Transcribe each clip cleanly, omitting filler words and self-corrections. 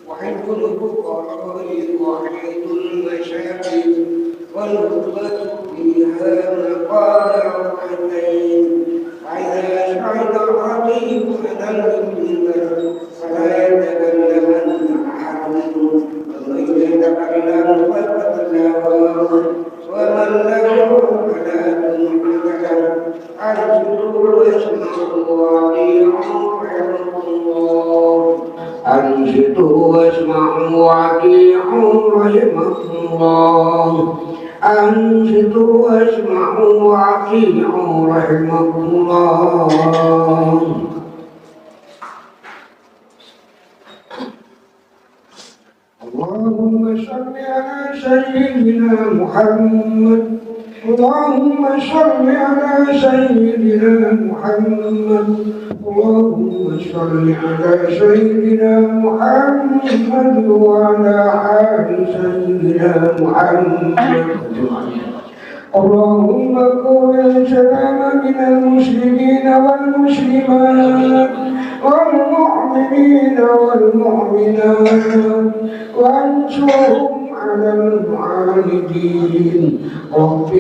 وحب الفقراء وحيد المشاكل والغربة فيها مقال روحتين فإذا شهد الخطيب فلا يتكلمن أحد ومن يتكلم فليتكلم ومن له فلا تنحكم أرجو واسمعوا وأطيعوا رحمكم الله أنصتوا واسمعوا وأطيعوا رحمكم الله أنصتوا واسمعوا وأطيعوا رحمكم الله اللهم صل على سيدنا محمد اللهم صل على سيدنا محمد اللهم صل على سيدنا محمد وعلى آل سيدنا محمد اللهم كن السلام من المسلمين والمسلمات والمؤمنين والمؤمنات وانصرهم على المعاندين رب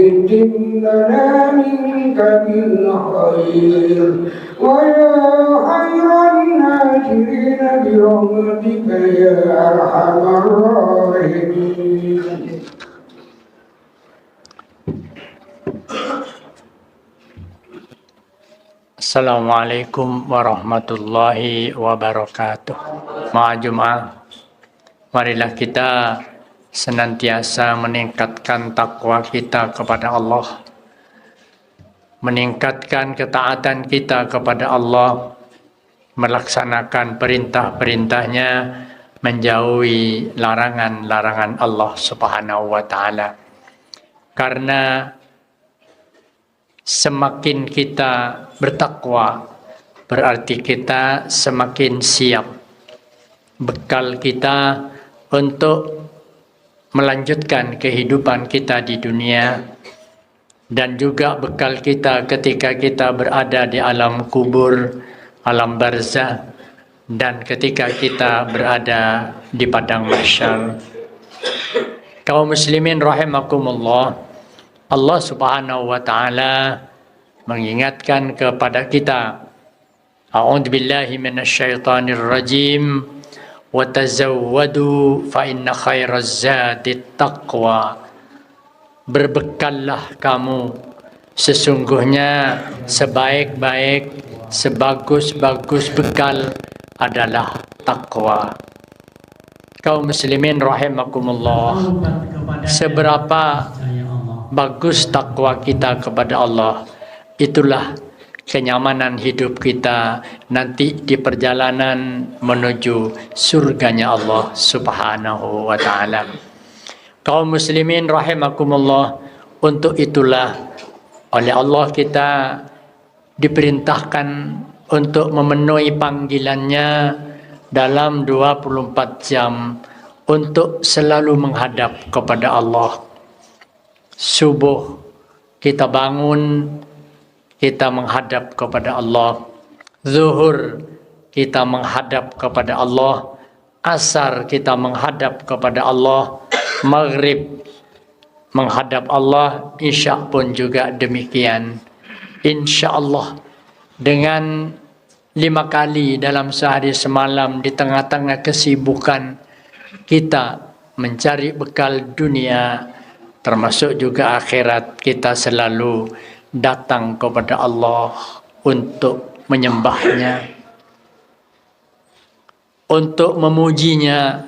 لنا منك بالخير ويا خير الناصرين برحمتك يا أرحم الراحمين. Assalamualaikum warahmatullahi wabarakatuh. Ma'ajum'ah, marilah kita senantiasa meningkatkan takwa kita kepada Allah, meningkatkan ketaatan kita kepada Allah, melaksanakan perintah-perintahnya, menjauhi larangan-larangan Allah Subhanahu wa ta'ala. Karena semakin kita bertakwa, berarti kita semakin siap bekal kita untuk melanjutkan kehidupan kita di dunia, dan juga bekal kita ketika kita berada di alam kubur, alam barzah, dan ketika kita berada di padang mahsyar. Kaum muslimin rahimakumullah, Allah Subhanahu wa ta'ala mengingatkan kepada kita, a'udzubillahi minasyaitonir rajim, wa tazawwadu fa inna khairaz zadit taqwa. Berbekallah kamu, sesungguhnya sebaik-baik, sebagus-bagus bekal adalah takwa. Kaum muslimin rahimakumullah, seberapa bagus takwa kita kepada Allah, itulah kenyamanan hidup kita nanti di perjalanan menuju surganya Allah Subhanahu wa ta'ala. Kaum muslimin rahimakumullah, untuk itulah oleh Allah kita diperintahkan untuk memenuhi panggilannya dalam 24 jam untuk selalu menghadap kepada Allah. Subuh kita bangun, kita menghadap kepada Allah. Zuhur kita menghadap kepada Allah. Asar kita menghadap kepada Allah. Maghrib menghadap Allah. Isya pun juga demikian. Insya Allah dengan 5 kali dalam sehari semalam di tengah-tengah kesibukan kita mencari bekal dunia, termasuk juga akhirat, kita selalu datang kepada Allah untuk menyembahnya, untuk memujinya,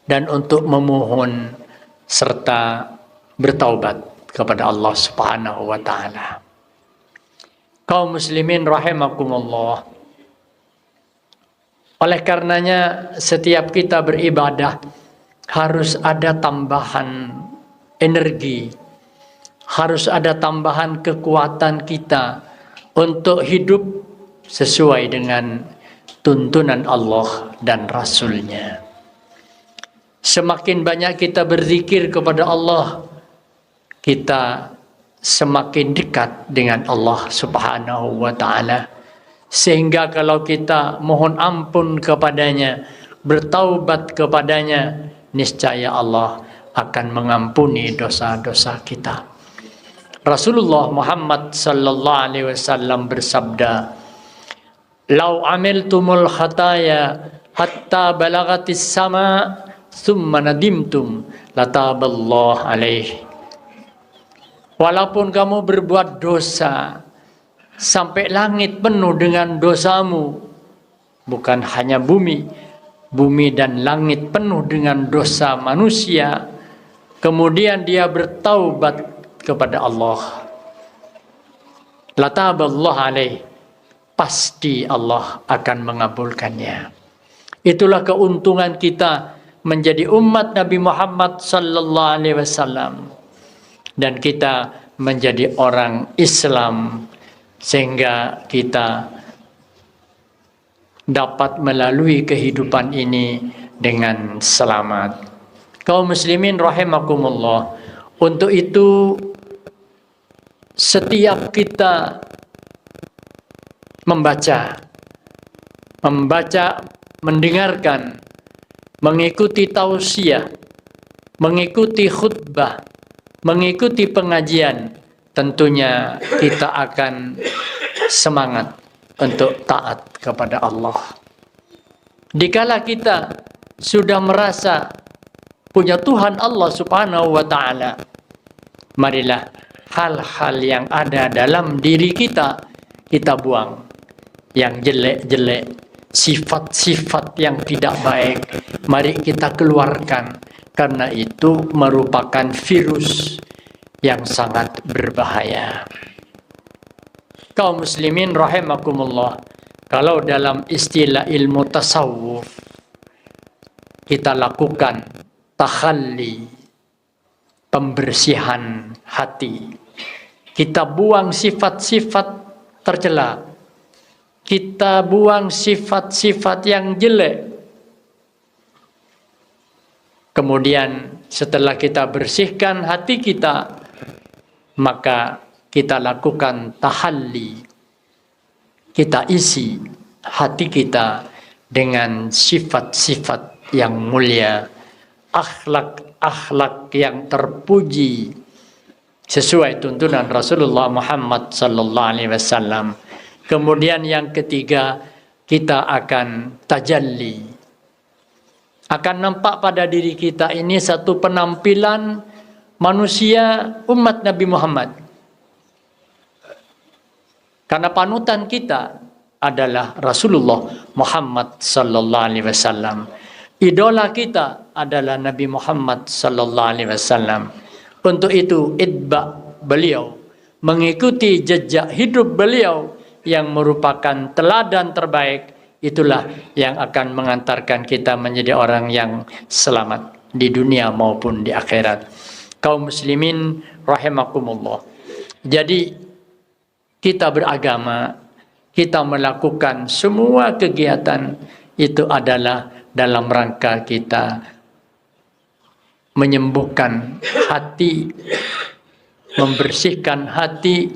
dan untuk memohon serta bertaubat kepada Allah Subhanahu wa ta'ala. Kaum muslimin rahimakumullah, oleh karenanya setiap kita beribadah harus ada tambahan energi, harus ada tambahan kekuatan kita untuk hidup sesuai dengan tuntunan Allah dan Rasul-Nya. Semakin banyak kita berzikir kepada Allah, kita semakin dekat dengan Allah Subhanahu wa Ta'ala. Sehingga kalau kita mohon ampun kepadanya, bertaubat kepadanya, niscaya Allah akan mengampuni dosa-dosa kita. Rasulullah Muhammad sallallahu alaihi wasallam bersabda, "Lau amiltumul khataya hatta balagatis sama, thumma nadimtum, lataballahu alaihi." Walaupun kamu berbuat dosa sampai langit penuh dengan dosamu, bukan hanya bumi dan langit penuh dengan dosa manusia, kemudian dia bertaubat kepada Allah, lataballahu alaih, pasti Allah akan mengabulkannya. Itulah keuntungan kita menjadi umat Nabi Muhammad sallallahu alaihi wasallam, dan kita menjadi orang Islam, sehingga kita dapat melalui kehidupan ini dengan selamat. Kaum muslimin rahimakumullah, untuk itu setiap kita membaca, mendengarkan, mengikuti tausiah, mengikuti khutbah, mengikuti pengajian, tentunya kita akan semangat untuk taat kepada Allah. Dikala kita sudah merasa punya Tuhan Allah Subhanahu wa Ta'ala, marilah hal-hal yang ada dalam diri kita buang. Yang jelek-jelek, sifat-sifat yang tidak baik, mari kita keluarkan. Karena itu merupakan virus yang sangat berbahaya. Kaum muslimin rahimakumullah, kalau dalam istilah ilmu tasawuf kita lakukan takhalli, pembersihan hati. Kita buang sifat-sifat tercela. Kita buang sifat-sifat yang jelek. Kemudian setelah kita bersihkan hati kita, maka kita lakukan tahalli. Kita isi hati kita dengan sifat-sifat yang mulia, akhlak-akhlak yang terpuji sesuai tuntunan Rasulullah Muhammad sallallahu alaihi wasallam. Kemudian yang ketiga, kita akan tajalli. Akan nampak pada diri kita ini satu penampilan manusia umat Nabi Muhammad. Karena panutan kita adalah Rasulullah Muhammad sallallahu alaihi wasallam. Idola kita adalah Nabi Muhammad sallallahu alaihi wasallam. Untuk itu itba beliau, mengikuti jejak hidup beliau yang merupakan teladan terbaik. Itulah yang akan mengantarkan kita menjadi orang yang selamat di dunia maupun di akhirat. Kaum muslimin rahimakumullah. Jadi kita beragama, kita melakukan semua kegiatan itu adalah dalam rangka kita menyembuhkan hati, membersihkan hati,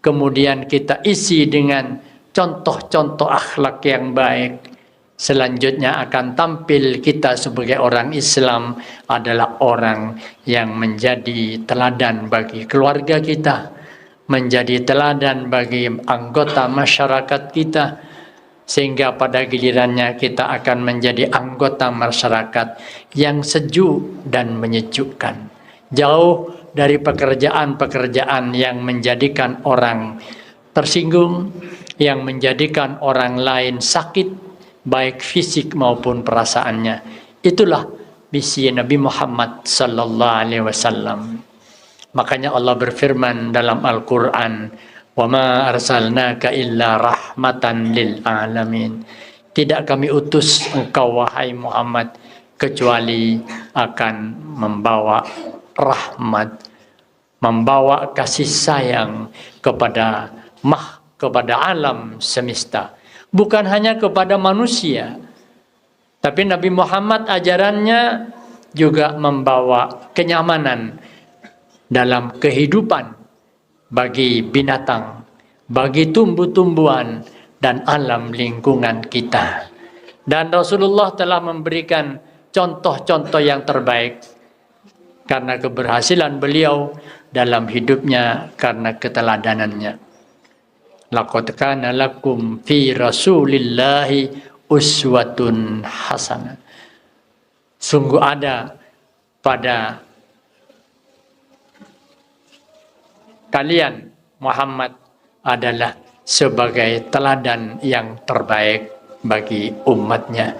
kemudian kita isi dengan contoh-contoh akhlak yang baik. Selanjutnya akan tampil kita sebagai orang Islam adalah orang yang menjadi teladan bagi keluarga kita, menjadi teladan bagi anggota masyarakat kita, sehingga pada gilirannya kita akan menjadi anggota masyarakat yang sejuk dan menyejukkan. Jauh dari pekerjaan-pekerjaan yang menjadikan orang tersinggung, yang menjadikan orang lain sakit, baik fisik maupun perasaannya. Itulah misi Nabi Muhammad sallallahu alaihi wasallam. Makanya Allah berfirman dalam Al-Quran, "Wa ma arsalnaka illa rahmatan lil alamin." Tidak kami utus engkau wahai Muhammad kecuali akan membawa rahmat, membawa kasih sayang kepada alam semesta, bukan hanya kepada manusia, tapi Nabi Muhammad ajarannya juga membawa kenyamanan dalam kehidupan bagi binatang, bagi tumbuh-tumbuhan, dan alam lingkungan kita. Dan Rasulullah telah memberikan contoh-contoh yang terbaik karena keberhasilan beliau dalam hidupnya, karena keteladanannya. Laqad kana lakum fi Rasulillahi uswatun hasanah. Sungguh ada pada kalian Muhammad adalah sebagai teladan yang terbaik bagi umatnya.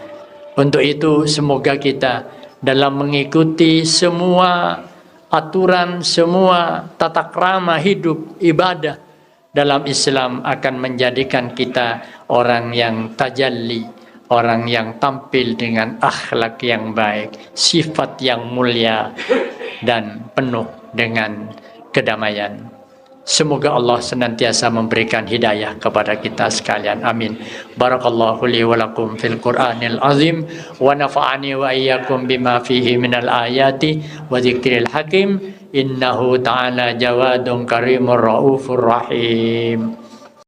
Untuk itu semoga kita dalam mengikuti semua aturan, semua tata krama hidup ibadah dalam Islam akan menjadikan kita orang yang tajalli, orang yang tampil dengan akhlak yang baik, sifat yang mulia, dan penuh dengan kedamaian. Semoga Allah senantiasa memberikan hidayah kepada kita sekalian. Amin. Barakallahu li wa lakum fil Qur'anil azim wa nafa'ani wa iyyakum bima fihi minal ayati wa dzikril hakim. Innahu ta'ala jawadun karimur raufur rahim.